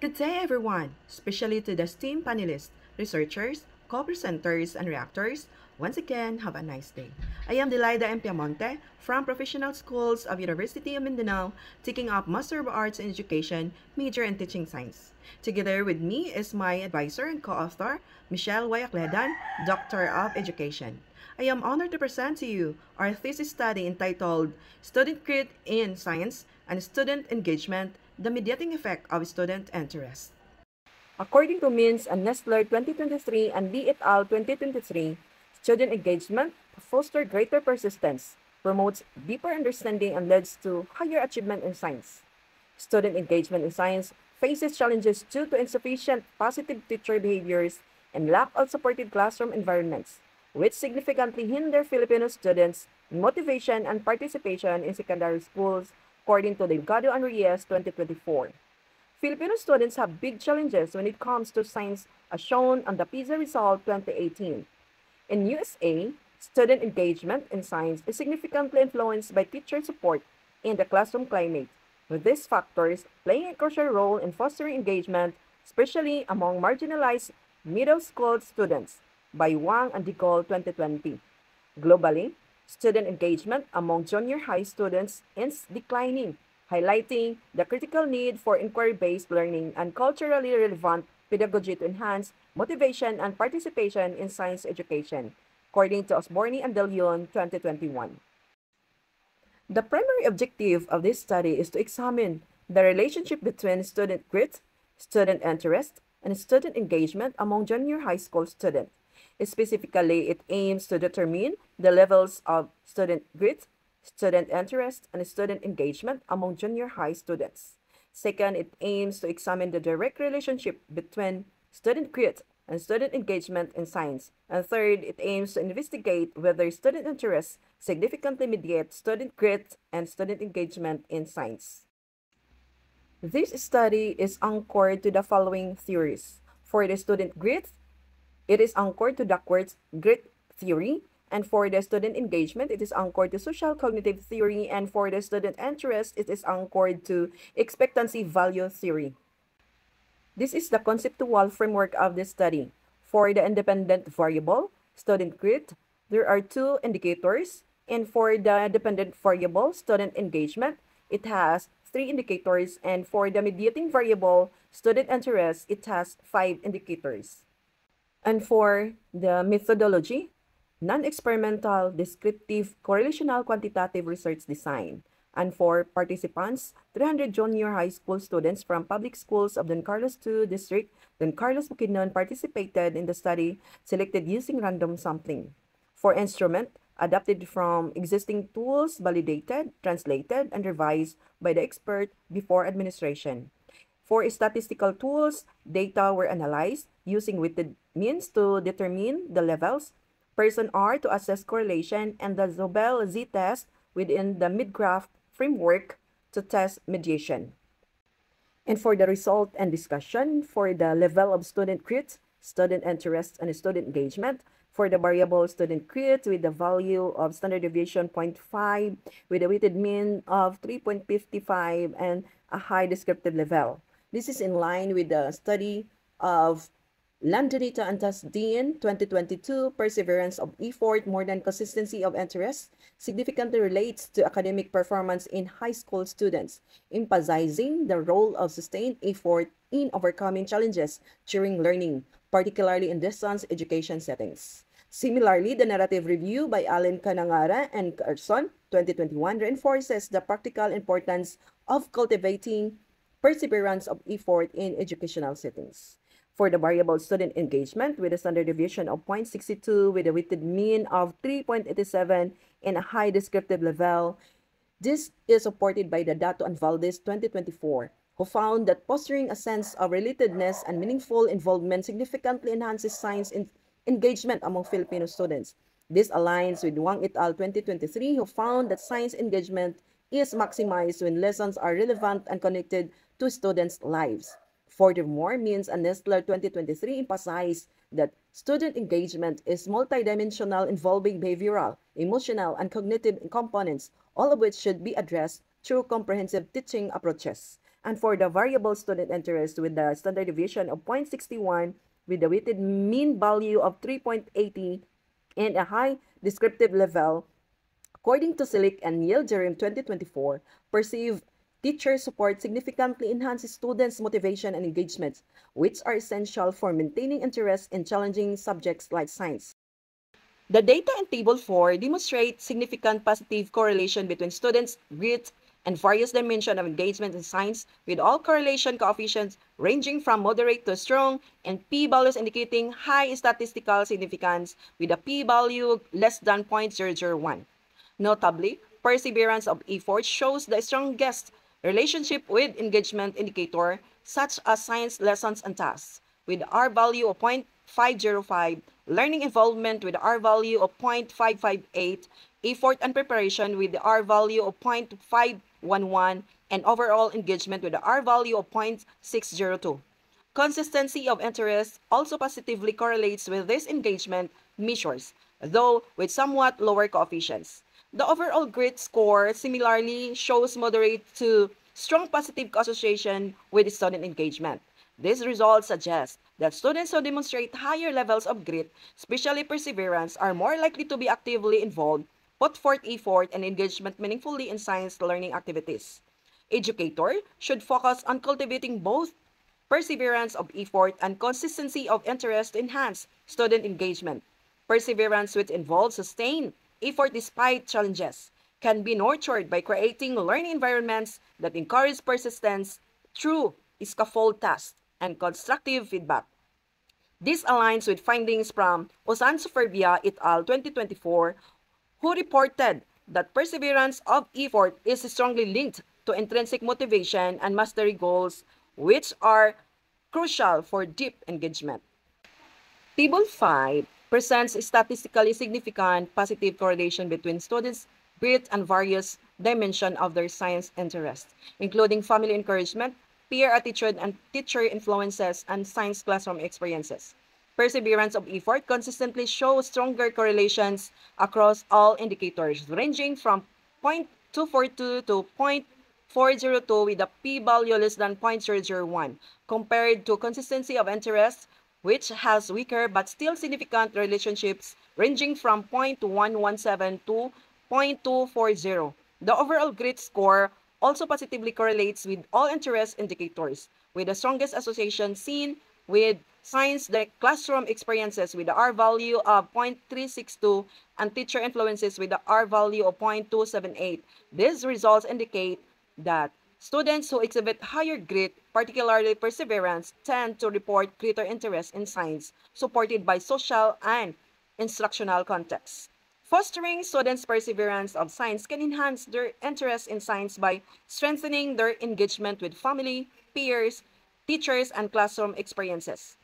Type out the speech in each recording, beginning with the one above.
Good day, everyone, especially to the STEAM panelists, researchers, co-presenters, and reactors. Once again, have a nice day. I am Delilah M. Piamonte from Professional Schools of University of Mindanao, taking up Master of Arts in Education, major in Teaching Science. Together with me is my advisor and co-author, Michelle Wayakledan, Doctor of Education. I am honored to present to you our thesis study entitled Student Grit in Science and Student Engagement, the Mediating Effect of Student Interest. According to Mintz and Nestler 2023 and Lee et al. 2023, student engagement fosters greater persistence, promotes deeper understanding, and leads to higher achievement in science. Student engagement in science faces challenges due to insufficient positive teacher behaviors and lack of supportive classroom environments, which significantly hinder Filipino students' motivation and participation in secondary schools, according to Delgado and Reyes 2024. Filipino students have big challenges when it comes to science, as shown on the PISA result 2018. In USA, student engagement in science is significantly influenced by teacher support and the classroom climate, with these factors playing a crucial role in fostering engagement, especially among marginalized middle school students, by Wang and DeGaulle 2020. Globally, student engagement among junior high students is declining, highlighting the critical need for inquiry-based learning and culturally relevant pedagogy to enhance motivation and participation in science education, according to Osborne and De Leon 2021. The primary objective of this study is to examine the relationship between student grit, student interest, and student engagement among junior high school students. Specifically, it aims to determine the levels of student grit, student interest, and student engagement among junior high students. Second, it aims to examine the direct relationship between student grit and student engagement in science. And third, it aims to investigate whether student interest significantly mediate student grit and student engagement in science. This study is anchored to the following theories. For the student grit, it is anchored to Duckworth's grit theory, and for the student engagement, it is anchored to social cognitive theory, and for the student interest, it is anchored to expectancy value theory. This is the conceptual framework of this study. For the independent variable, student grit, there are two indicators, and for the dependent variable, student engagement, it has three indicators, and for the mediating variable, student interest, it has five indicators. And for the methodology, non-experimental, descriptive, correlational quantitative research design. And for participants, 300 junior high school students from public schools of Don Carlos II District, Don Carlos Bukidnon participated in the study selected using random sampling. For instrument, adapted from existing tools, validated, translated, and revised by the expert before administration. For statistical tools, data were analyzed using weighted means to determine the levels, person R to assess correlation, and the Zobel z-test within the mid-graph framework to test mediation. And for the result and discussion, for the level of student grit, student interest, and student engagement, for the variable student grit with the value of standard deviation 0.5 with a weighted mean of 3.55 and a high descriptive level. This is in line with the study of Landonita and Tasdin 2022, perseverance of effort more than consistency of interest significantly relates to academic performance in high school students, emphasizing the role of sustained effort in overcoming challenges during learning, particularly in distance education settings. Similarly, the narrative review by Allen Canangara and Carson 2021 reinforces the practical importance of cultivating perseverance of effort in educational settings. For the variable student engagement with a standard deviation of 0.62 with a weighted mean of 3.87 and a high descriptive level, this is supported by the Dato and Valdez 2024, who found that fostering a sense of relatedness and meaningful involvement significantly enhances science engagement among Filipino students. This aligns with Wang et al. 2023, who found that science engagement is maximized when lessons are relevant and connected to students' lives. Furthermore, Mintz and Nestler 2023 emphasize that student engagement is multidimensional, involving behavioral, emotional, and cognitive components, all of which should be addressed through comprehensive teaching approaches. And for the variable student interest with the standard deviation of 0.61 with the weighted mean value of 3.80 and a high descriptive level, according to Silic and Yildirim 2024, perceived teacher support significantly enhances students' motivation and engagement, which are essential for maintaining interest in challenging subjects like science. The data in Table 4 demonstrate significant positive correlation between students' grit and various dimensions of engagement in science, with all correlation coefficients ranging from moderate to strong and p-values indicating high statistical significance with a p-value less than 0.001. Notably, perseverance of effort shows the strongest relationship with engagement indicator such as science lessons and tasks, with R value of 0.505, learning involvement with R value of 0.558, effort and preparation with the R value of 0.511, and overall engagement with the R value of 0.602. Consistency of interest also positively correlates with these engagement measures, though with somewhat lower coefficients. The overall grit score similarly shows moderate to strong positive association with student engagement. These results suggest that students who demonstrate higher levels of grit, especially perseverance, are more likely to be actively involved, put forth effort, and engagement meaningfully in science learning activities. Educator should focus on cultivating both perseverance of effort and consistency of interest to enhance student engagement. Perseverance, which involves sustained effort despite challenges, can be nurtured by creating learning environments that encourage persistence through scaffold tasks and constructive feedback. This aligns with findings from Osan Superbia et al. 2024, who reported that perseverance of effort is strongly linked to intrinsic motivation and mastery goals, which are crucial for deep engagement. Table 5 presents statistically significant positive correlation between students' grit and various dimensions of their science interests, including family encouragement, peer attitude and teacher influences, and science classroom experiences. Perseverance of effort consistently shows stronger correlations across all indicators, ranging from 0.242 to 0.402 with a p-value less than 0.001, compared to consistency of interest, which has weaker but still significant relationships ranging from 0.117 to 0.240. The overall grit score also positively correlates with all interest indicators, with the strongest association seen with science classroom experiences with the R value of 0.362 and teacher influences with the R value of 0.278. These results indicate that students who exhibit higher grit, particularly perseverance, tend to report greater interest in science, supported by social and instructional contexts. Fostering students' perseverance of science can enhance their interest in science by strengthening their engagement with family, peers, teachers, and classroom experiences.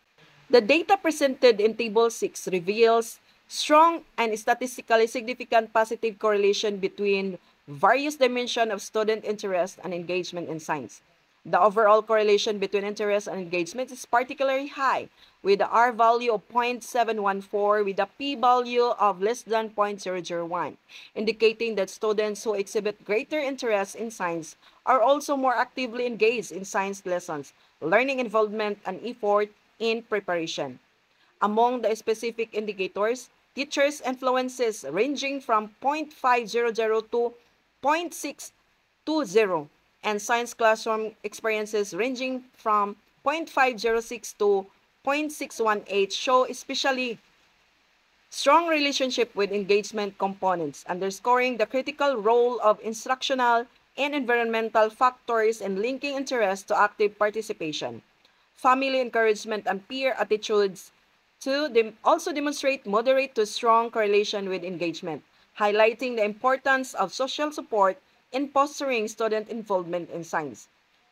The data presented in Table 6 reveals strong and statistically significant positive correlation between various dimensions of student interest and engagement in science. The overall correlation between interest and engagement is particularly high, with the R value of 0.714 with a P value of less than 0.001, indicating that students who exhibit greater interest in science are also more actively engaged in science lessons, learning involvement, and effort in preparation. Among the specific indicators, teachers' influences ranging from 0.500 to 0.620 and science classroom experiences ranging from 0.506 to 0.618 show especially strong relationship with engagement components, underscoring the critical role of instructional and environmental factors in linking interest to active participation. Family encouragement and peer attitudes also demonstrate moderate to strong correlation with engagement, highlighting the importance of social support in fostering student involvement in science.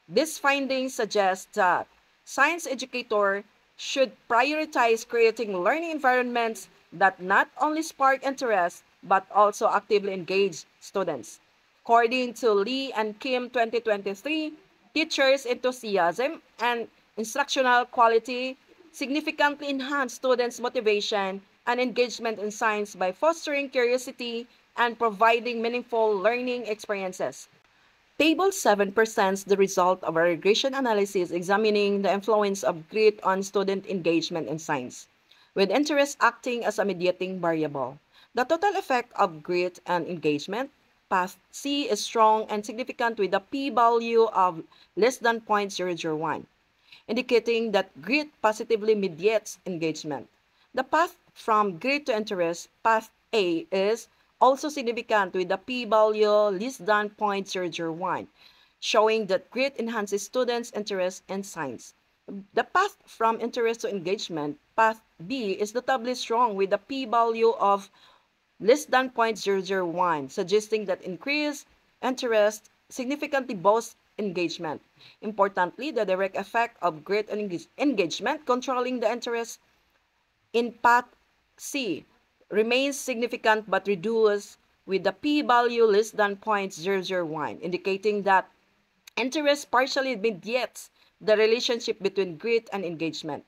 These findings suggest that science educators should prioritize creating learning environments that not only spark interest but also actively engage students. According to Lee and Kim 2023, teachers' enthusiasm and instructional quality significantly enhance students' motivation and engagement in science by fostering curiosity and providing meaningful learning experiences. Table 7 presents the result of a regression analysis examining the influence of grit on student engagement in science, with interest acting as a mediating variable. The total effect of grit and engagement, path C, is strong and significant with a p-value of less than 0.001, indicating that grit positively mediates engagement. The path from grit to interest, path A, is also significant with a p-value less than 0.001, showing that grit enhances students' interest in science. The path from interest to engagement, path B, is notably strong with a p-value of less than 0.001, suggesting that increased interest significantly boosts engagement. Importantly, the direct effect of grit and engagement controlling the interest in path C remains significant but reduced with the p-value less than 0.001, indicating that interest partially mediates the relationship between grit and engagement.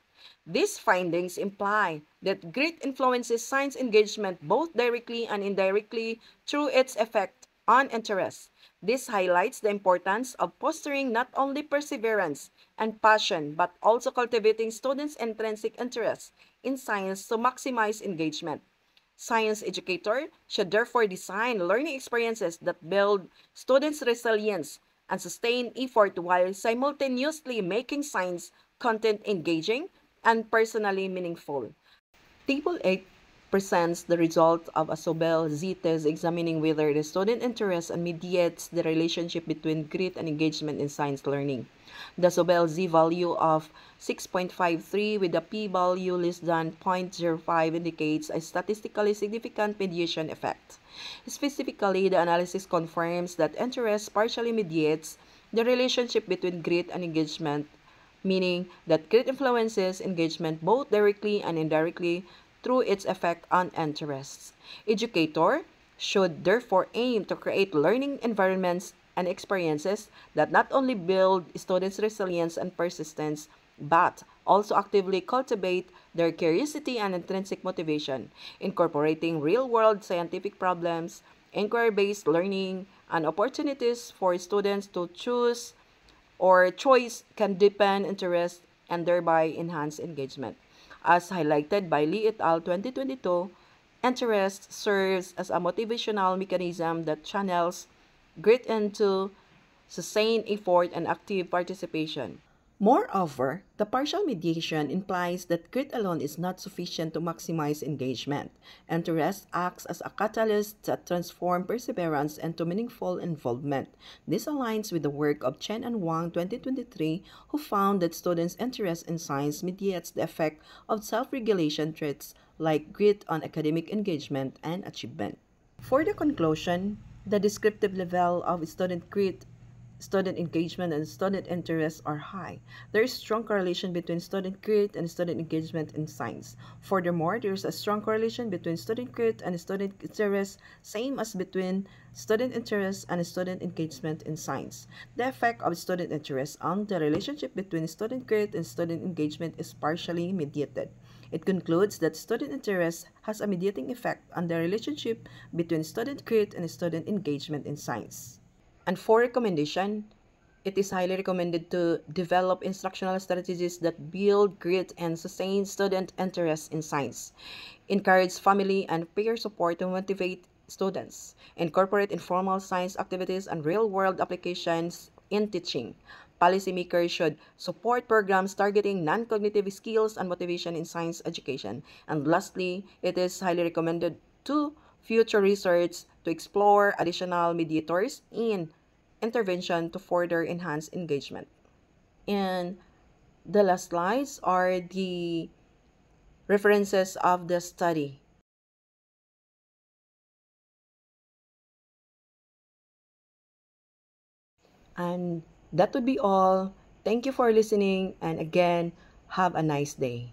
These findings imply that grit influences science engagement both directly and indirectly through its effect on interest. This highlights the importance of fostering not only perseverance and passion but also cultivating students' intrinsic interest in science to maximize engagement. Science educator should therefore design learning experiences that build students' resilience and sustain effort while simultaneously making science content engaging and personally meaningful. Table 8 presents the result of a Sobel Z test examining whether the student interests and mediates the relationship between grit and engagement in science learning. The Sobel Z value of 6.53 with a p-value less than 0.05 indicates a statistically significant mediation effect. Specifically, the analysis confirms that interest partially mediates the relationship between grit and engagement, meaning that grit influences engagement both directly and indirectly through its effect on interests. Educator should therefore aim to create learning environments and experiences that not only build students' resilience and persistence, but also actively cultivate their curiosity and intrinsic motivation, incorporating real-world scientific problems, inquiry-based learning, and opportunities for students to choose or choice can deepen interest and thereby enhance engagement. As highlighted by Lee et al. 2022, interest serves as a motivational mechanism that channels grit into sustained effort and active participation. Moreover, the partial mediation implies that grit alone is not sufficient to maximize engagement. Interest acts as a catalyst that transforms perseverance into meaningful involvement. This aligns with the work of Chen and Wang 2023, who found that students' interest in science mediates the effect of self-regulation traits like grit on academic engagement and achievement. For the conclusion, the descriptive level of student grit, student engagement, and student interests are high. There is strong correlation between student grit and student engagement in science. Furthermore, there is a strong correlation between student grit and student interest, same as between student interest and student engagement in science. The effect of student interest on the relationship between student grit and student engagement is partially mediated. It concludes that student interest has a mediating effect on the relationship between student grit and student engagement in science. And for recommendation, it is highly recommended to develop instructional strategies that build grit and sustain student interest in science. Encourage family and peer support to motivate students. Incorporate informal science activities and real-world applications in teaching. Policymakers should support programs targeting non-cognitive skills and motivation in science education. And lastly, it is highly recommended to future research to explore additional mediators in intervention to further enhance engagement. And the last slides are the references of the study. And that would be all. Thank you for listening, and again, have a nice day.